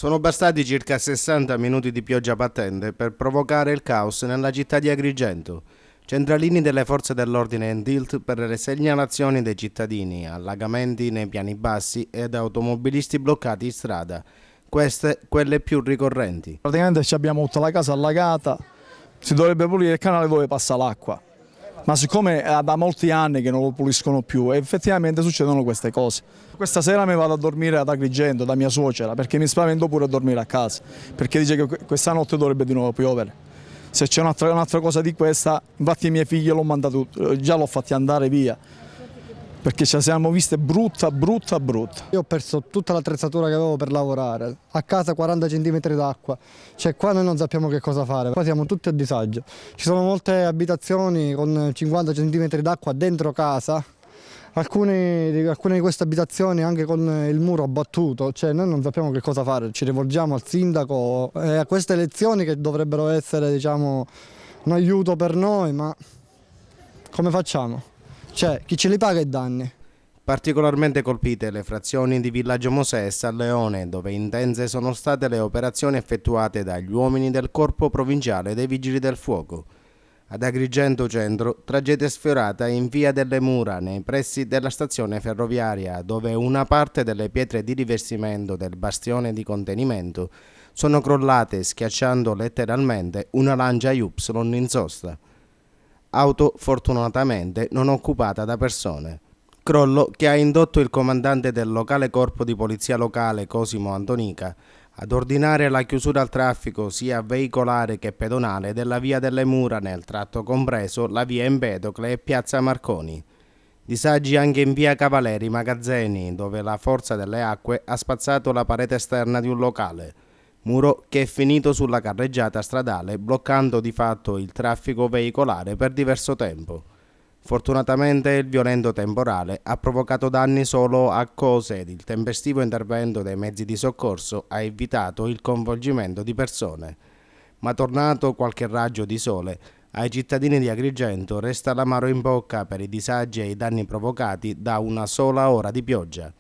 Sono bastati circa 60 minuti di pioggia battente per provocare il caos nella città di Agrigento. Centralini delle forze dell'ordine in tilt per le segnalazioni dei cittadini, allagamenti nei piani bassi ed automobilisti bloccati in strada. Queste quelle più ricorrenti. Praticamente abbiamo tutta la casa allagata, si dovrebbe pulire il canale dove passa l'acqua. Ma siccome è da molti anni che non lo puliscono più, effettivamente succedono queste cose. Questa sera mi vado a dormire ad Agrigento da mia suocera perché mi spavento pure a dormire a casa, perché dice che questa notte dovrebbe di nuovo piovere. Se c'è un'altra cosa di questa, infatti i miei figli l'ho mandato, già l'ho fatti andare via, perché ci siamo viste brutta. Io ho perso tutta l'attrezzatura che avevo per lavorare, a casa 40 cm d'acqua, cioè qua noi non sappiamo che cosa fare, qua siamo tutti a disagio. Ci sono molte abitazioni con 50 cm d'acqua dentro casa, alcune di queste abitazioni anche con il muro abbattuto, cioè noi non sappiamo che cosa fare, ci rivolgiamo al sindaco e a queste elezioni che dovrebbero essere, diciamo, un aiuto per noi, ma come facciamo? Cioè, chi ce li paga i danni? Particolarmente colpite le frazioni di Villaggio Mosè e San Leone, dove intense sono state le operazioni effettuate dagli uomini del Corpo Provinciale dei Vigili del Fuoco. Ad Agrigento Centro, tragedia sfiorata in Via delle Mura, nei pressi della stazione ferroviaria, dove una parte delle pietre di rivestimento del bastione di contenimento sono crollate, schiacciando letteralmente una Lancia Y in sosta. Auto fortunatamente non occupata da persone. Crollo che ha indotto il comandante del locale corpo di polizia locale Cosimo Antonica ad ordinare la chiusura al traffico sia veicolare che pedonale della Via delle Mura nel tratto compreso la via Empedocle e piazza Marconi. Disagi anche in via Cavaleri Magazzeni, dove la forza delle acque ha spazzato la parete esterna di un locale. Muro che è finito sulla carreggiata stradale, bloccando di fatto il traffico veicolare per diverso tempo. Fortunatamente il violento temporale ha provocato danni solo a cose ed il tempestivo intervento dei mezzi di soccorso ha evitato il coinvolgimento di persone. Ma tornato qualche raggio di sole, ai cittadini di Agrigento resta l'amaro in bocca per i disagi e i danni provocati da una sola ora di pioggia.